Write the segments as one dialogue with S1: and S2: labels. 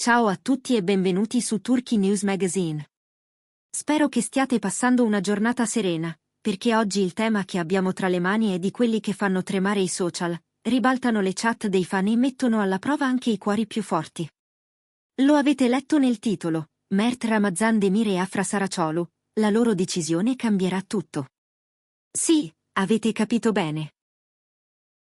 S1: Ciao a tutti e benvenuti su Turkey News Magazine. Spero che stiate passando una giornata serena, perché oggi il tema che abbiamo tra le mani è di quelli che fanno tremare i social, ribaltano le chat dei fan e mettono alla prova anche i cuori più forti. Lo avete letto nel titolo, Mert Ramazan Demir e Afra Saraciolu, la loro decisione cambierà tutto. Sì, avete capito bene.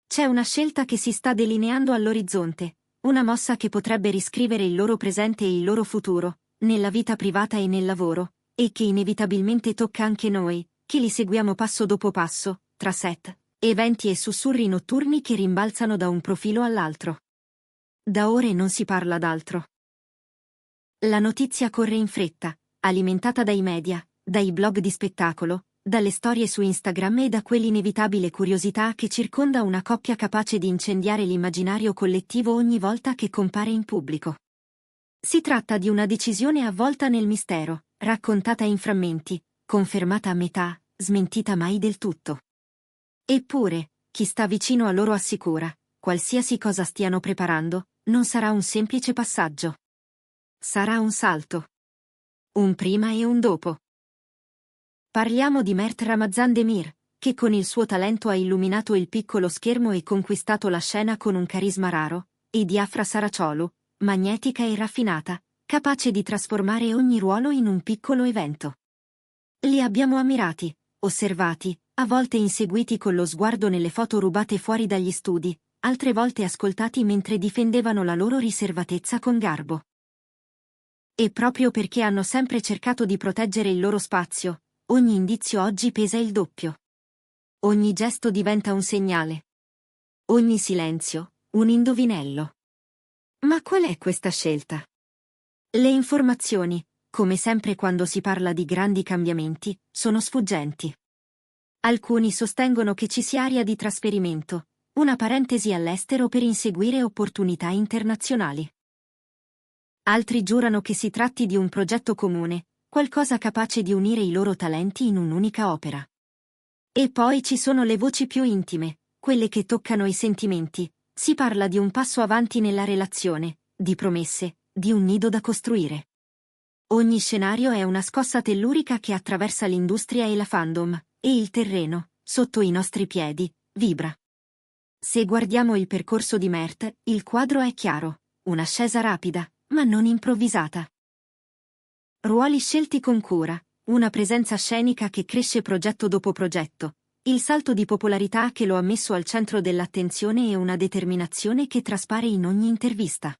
S1: C'è una scelta che si sta delineando all'orizzonte, una mossa che potrebbe riscrivere il loro presente e il loro futuro, nella vita privata e nel lavoro, e che inevitabilmente tocca anche noi, che li seguiamo passo dopo passo, tra set, eventi e sussurri notturni che rimbalzano da un profilo all'altro. Da ore non si parla d'altro. La notizia corre in fretta, alimentata dai media, dai blog di spettacolo, dalle storie su Instagram e da quell'inevitabile curiosità che circonda una coppia capace di incendiare l'immaginario collettivo ogni volta che compare in pubblico. Si tratta di una decisione avvolta nel mistero, raccontata in frammenti, confermata a metà, smentita mai del tutto. Eppure, chi sta vicino a loro assicura, qualsiasi cosa stiano preparando, non sarà un semplice passaggio. Sarà un salto. Un prima e un dopo. Parliamo di Mert Ramazan Demir, che con il suo talento ha illuminato il piccolo schermo e conquistato la scena con un carisma raro, e di Afra Saraciolu, magnetica e raffinata, capace di trasformare ogni ruolo in un piccolo evento. Li abbiamo ammirati, osservati, a volte inseguiti con lo sguardo nelle foto rubate fuori dagli studi, altre volte ascoltati mentre difendevano la loro riservatezza con garbo. E proprio perché hanno sempre cercato di proteggere il loro spazio, ogni indizio oggi pesa il doppio. Ogni gesto diventa un segnale. Ogni silenzio, un indovinello. Ma qual è questa scelta? Le informazioni, come sempre quando si parla di grandi cambiamenti, sono sfuggenti. Alcuni sostengono che ci sia aria di trasferimento, una parentesi all'estero per inseguire opportunità internazionali. Altri giurano che si tratti di un progetto comune, qualcosa capace di unire i loro talenti in un'unica opera. E poi ci sono le voci più intime, quelle che toccano i sentimenti, si parla di un passo avanti nella relazione, di promesse, di un nido da costruire. Ogni scenario è una scossa tellurica che attraversa l'industria e la fandom, e il terreno, sotto i nostri piedi, vibra. Se guardiamo il percorso di Mert, il quadro è chiaro, un'ascesa rapida, ma non improvvisata. Ruoli scelti con cura, una presenza scenica che cresce progetto dopo progetto, il salto di popolarità che lo ha messo al centro dell'attenzione e una determinazione che traspare in ogni intervista.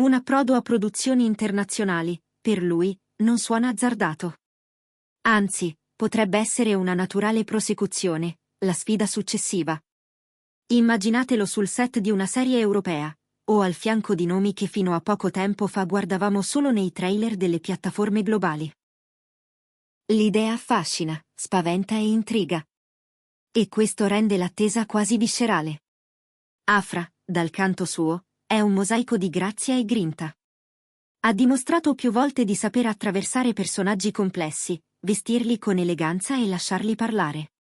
S1: Un approdo a produzioni internazionali, per lui, non suona azzardato. Anzi, potrebbe essere una naturale prosecuzione, la sfida successiva. Immaginatelo sul set di una serie europea, o al fianco di nomi che fino a poco tempo fa guardavamo solo nei trailer delle piattaforme globali. L'idea affascina, spaventa e intriga. E questo rende l'attesa quasi viscerale. Afra, dal canto suo, è un mosaico di grazia e grinta. Ha dimostrato più volte di saper attraversare personaggi complessi, vestirli con eleganza e lasciarli parlare.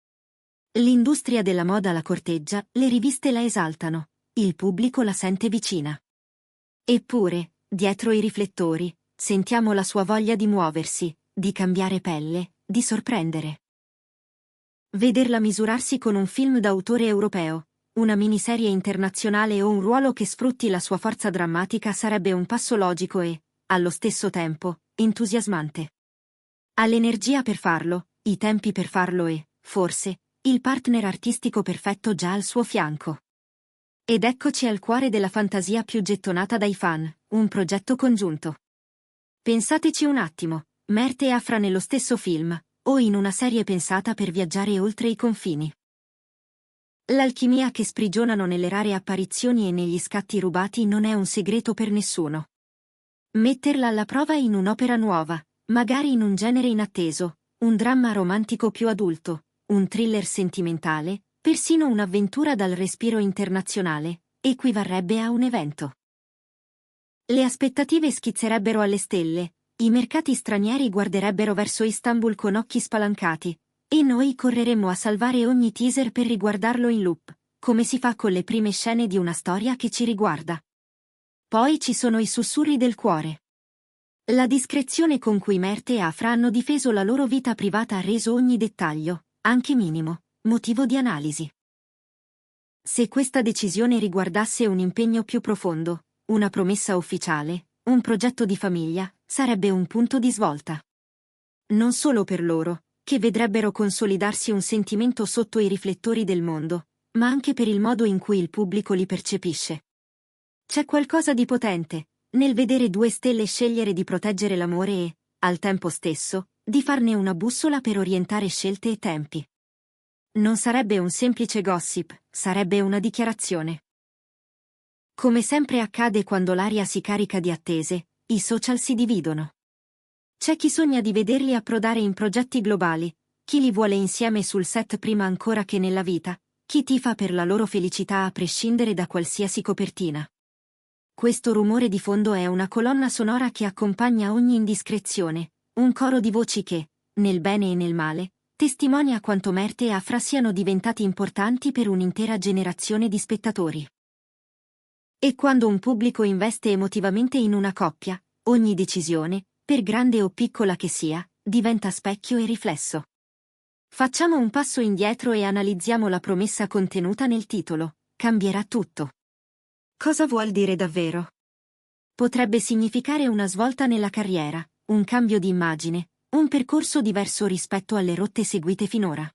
S1: L'industria della moda la corteggia, le riviste la esaltano, il pubblico la sente vicina. Eppure, dietro i riflettori, sentiamo la sua voglia di muoversi, di cambiare pelle, di sorprendere. Vederla misurarsi con un film d'autore europeo, una miniserie internazionale o un ruolo che sfrutti la sua forza drammatica sarebbe un passo logico e, allo stesso tempo, entusiasmante. Ha l'energia per farlo, i tempi per farlo e, forse, il partner artistico perfetto già al suo fianco. Ed eccoci al cuore della fantasia più gettonata dai fan, un progetto congiunto. Pensateci un attimo, Mert e Afra nello stesso film, o in una serie pensata per viaggiare oltre i confini. L'alchimia che sprigionano nelle rare apparizioni e negli scatti rubati non è un segreto per nessuno. Metterla alla prova in un'opera nuova, magari in un genere inatteso, un dramma romantico più adulto, un thriller sentimentale, persino un'avventura dal respiro internazionale, equivarrebbe a un evento. Le aspettative schizzerebbero alle stelle, i mercati stranieri guarderebbero verso Istanbul con occhi spalancati, e noi correremmo a salvare ogni teaser per riguardarlo in loop, come si fa con le prime scene di una storia che ci riguarda. Poi ci sono i sussurri del cuore. La discrezione con cui Merte e Afra hanno difeso la loro vita privata ha reso ogni dettaglio, anche minimo, motivo di analisi. Se questa decisione riguardasse un impegno più profondo, una promessa ufficiale, un progetto di famiglia, sarebbe un punto di svolta. Non solo per loro, che vedrebbero consolidarsi un sentimento sotto i riflettori del mondo, ma anche per il modo in cui il pubblico li percepisce. C'è qualcosa di potente nel vedere due stelle scegliere di proteggere l'amore e, al tempo stesso, di farne una bussola per orientare scelte e tempi. Non sarebbe un semplice gossip, sarebbe una dichiarazione. Come sempre accade quando l'aria si carica di attese, i social si dividono. C'è chi sogna di vederli approdare in progetti globali, chi li vuole insieme sul set prima ancora che nella vita, chi tifa per la loro felicità a prescindere da qualsiasi copertina. Questo rumore di fondo è una colonna sonora che accompagna ogni indiscrezione, un coro di voci che, nel bene e nel male, testimonia quanto Merte e Afra siano diventati importanti per un'intera generazione di spettatori. E quando un pubblico investe emotivamente in una coppia, ogni decisione, per grande o piccola che sia, diventa specchio e riflesso. Facciamo un passo indietro e analizziamo la promessa contenuta nel titolo: cambierà tutto. Cosa vuol dire davvero? Potrebbe significare una svolta nella carriera, un cambio di immagine, un percorso diverso rispetto alle rotte seguite finora.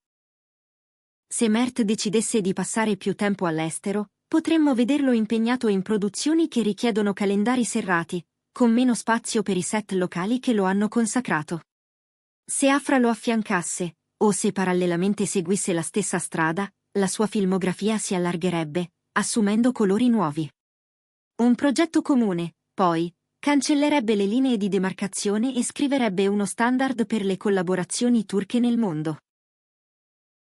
S1: Se Mert decidesse di passare più tempo all'estero, potremmo vederlo impegnato in produzioni che richiedono calendari serrati, con meno spazio per i set locali che lo hanno consacrato. Se Afra lo affiancasse, o se parallelamente seguisse la stessa strada, la sua filmografia si allargherebbe, assumendo colori nuovi. Un progetto comune, poi, cancellerebbe le linee di demarcazione e scriverebbe uno standard per le collaborazioni turche nel mondo.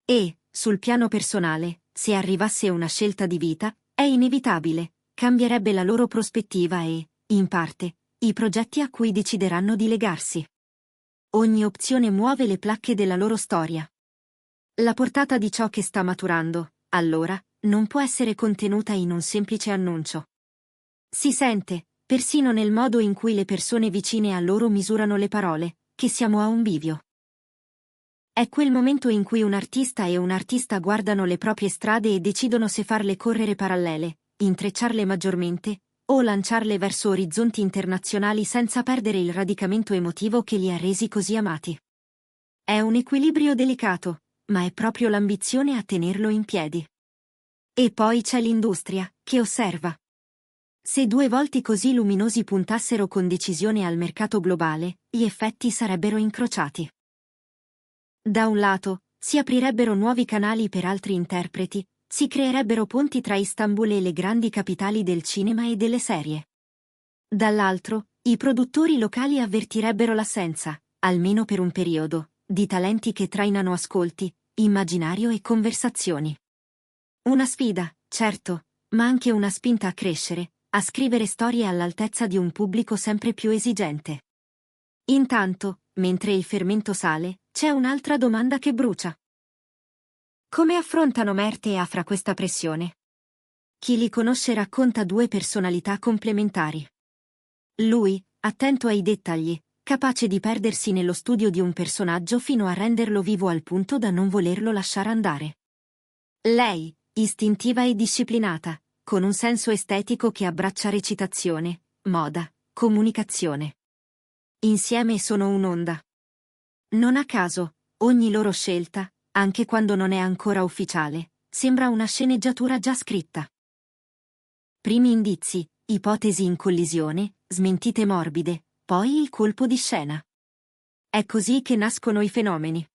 S1: E, sul piano personale, se arrivasse una scelta di vita, è inevitabile, cambierebbe la loro prospettiva e, in parte, i progetti a cui decideranno di legarsi. Ogni opzione muove le placche della loro storia. La portata di ciò che sta maturando, allora, non può essere contenuta in un semplice annuncio. Si sente, persino nel modo in cui le persone vicine a loro misurano le parole, che siamo a un bivio. È quel momento in cui un artista e un artista guardano le proprie strade e decidono se farle correre parallele, intrecciarle maggiormente, o lanciarle verso orizzonti internazionali senza perdere il radicamento emotivo che li ha resi così amati. È un equilibrio delicato, ma è proprio l'ambizione a tenerlo in piedi. E poi c'è l'industria, che osserva. Se due volti così luminosi puntassero con decisione al mercato globale, gli effetti sarebbero incrociati. Da un lato, si aprirebbero nuovi canali per altri interpreti, si creerebbero ponti tra Istanbul e le grandi capitali del cinema e delle serie. Dall'altro, i produttori locali avvertirebbero l'assenza, almeno per un periodo, di talenti che trainano ascolti, immaginario e conversazioni. Una sfida, certo, ma anche una spinta a crescere, a scrivere storie all'altezza di un pubblico sempre più esigente. Intanto, mentre il fermento sale, c'è un'altra domanda che brucia. Come affrontano Merte e Afra questa pressione? Chi li conosce racconta due personalità complementari. Lui, attento ai dettagli, capace di perdersi nello studio di un personaggio fino a renderlo vivo al punto da non volerlo lasciare andare. Lei, istintiva e disciplinata, con un senso estetico che abbraccia recitazione, moda, comunicazione. Insieme sono un'onda. Non a caso, ogni loro scelta, anche quando non è ancora ufficiale, sembra una sceneggiatura già scritta. Primi indizi, ipotesi in collisione, smentite morbide, poi il colpo di scena. È così che nascono i fenomeni.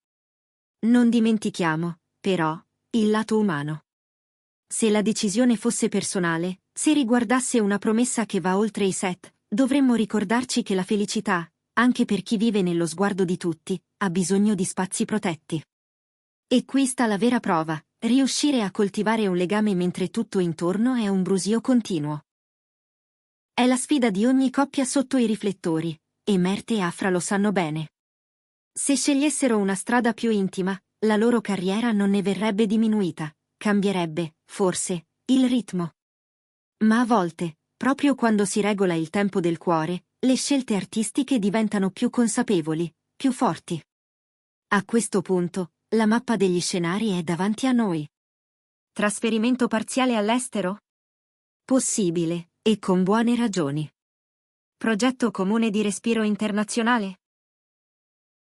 S1: Non dimentichiamo, però, il lato umano. Se la decisione fosse personale, se riguardasse una promessa che va oltre i set, dovremmo ricordarci che la felicità, anche per chi vive nello sguardo di tutti, ha bisogno di spazi protetti. E qui sta la vera prova, riuscire a coltivare un legame mentre tutto intorno è un brusio continuo. È la sfida di ogni coppia sotto i riflettori, e Merte e Afra lo sanno bene. Se scegliessero una strada più intima, la loro carriera non ne verrebbe diminuita, cambierebbe, forse, il ritmo. Ma a volte, proprio quando si regola il tempo del cuore, le scelte artistiche diventano più consapevoli, più forti. A questo punto, la mappa degli scenari è davanti a noi. Trasferimento parziale all'estero? Possibile, e con buone ragioni. Progetto comune di respiro internazionale?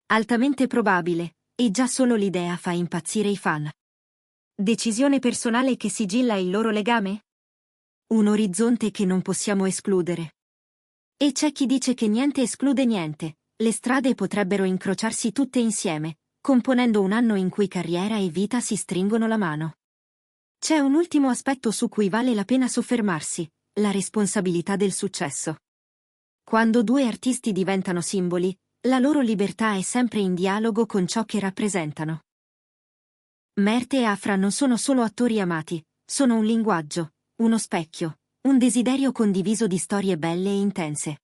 S1: Altamente probabile, e già solo l'idea fa impazzire i fan. Decisione personale che sigilla il loro legame? Un orizzonte che non possiamo escludere. E c'è chi dice che niente esclude niente, le strade potrebbero incrociarsi tutte insieme, componendo un anno in cui carriera e vita si stringono la mano. C'è un ultimo aspetto su cui vale la pena soffermarsi, la responsabilità del successo. Quando due artisti diventano simboli, la loro libertà è sempre in dialogo con ciò che rappresentano. Mert e Afra non sono solo attori amati, sono un linguaggio, uno specchio, un desiderio condiviso di storie belle e intense.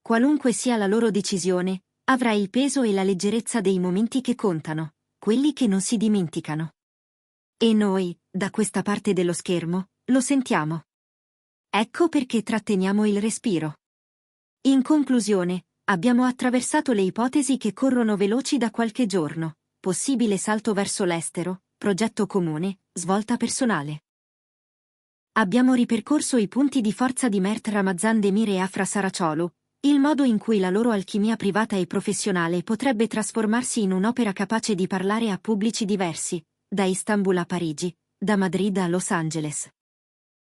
S1: Qualunque sia la loro decisione, avrà il peso e la leggerezza dei momenti che contano, quelli che non si dimenticano. E noi, da questa parte dello schermo, lo sentiamo. Ecco perché tratteniamo il respiro. In conclusione, abbiamo attraversato le ipotesi che corrono veloci da qualche giorno: possibile salto verso l'estero, progetto comune, svolta personale. Abbiamo ripercorso i punti di forza di Mert Ramazan Demir e Afra Saraciolu, il modo in cui la loro alchimia privata e professionale potrebbe trasformarsi in un'opera capace di parlare a pubblici diversi, da Istanbul a Parigi, da Madrid a Los Angeles.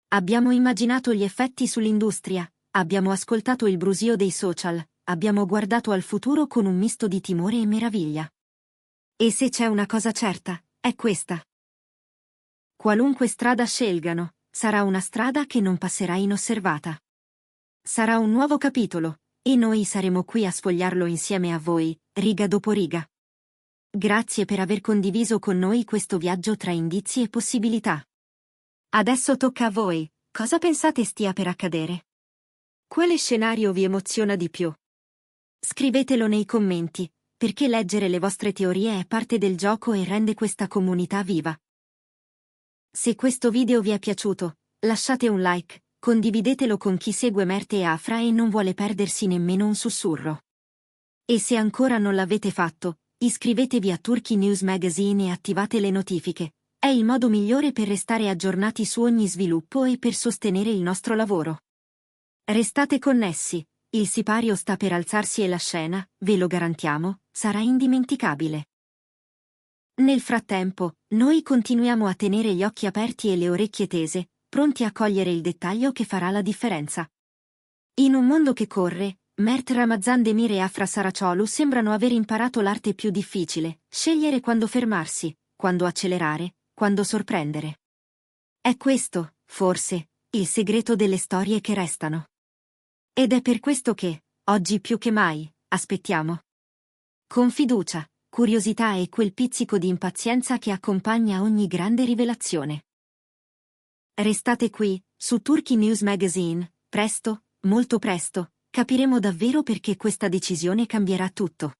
S1: Abbiamo immaginato gli effetti sull'industria, abbiamo ascoltato il brusio dei social, abbiamo guardato al futuro con un misto di timore e meraviglia. E se c'è una cosa certa, è questa. Qualunque strada scelgano, sarà una strada che non passerà inosservata. Sarà un nuovo capitolo, e noi saremo qui a sfogliarlo insieme a voi, riga dopo riga. Grazie per aver condiviso con noi questo viaggio tra indizi e possibilità. Adesso tocca a voi, cosa pensate stia per accadere? Quale scenario vi emoziona di più? Scrivetelo nei commenti, perché leggere le vostre teorie è parte del gioco e rende questa comunità viva. Se questo video vi è piaciuto, lasciate un like, condividetelo con chi segue Mert e Afra e non vuole perdersi nemmeno un sussurro. E se ancora non l'avete fatto, iscrivetevi a Turkey News Magazine e attivate le notifiche. È il modo migliore per restare aggiornati su ogni sviluppo e per sostenere il nostro lavoro. Restate connessi, il sipario sta per alzarsi e la scena, ve lo garantiamo, sarà indimenticabile. Nel frattempo, noi continuiamo a tenere gli occhi aperti e le orecchie tese, pronti a cogliere il dettaglio che farà la differenza. In un mondo che corre, Mert Ramazan Demir e Afra Saraciolu sembrano aver imparato l'arte più difficile: scegliere quando fermarsi, quando accelerare, quando sorprendere. È questo, forse, il segreto delle storie che restano. Ed è per questo che, oggi più che mai, aspettiamo. Con fiducia, curiosità e quel pizzico di impazienza che accompagna ogni grande rivelazione. Restate qui, su Turkey News Magazine, presto, molto presto, capiremo davvero perché questa decisione cambierà tutto.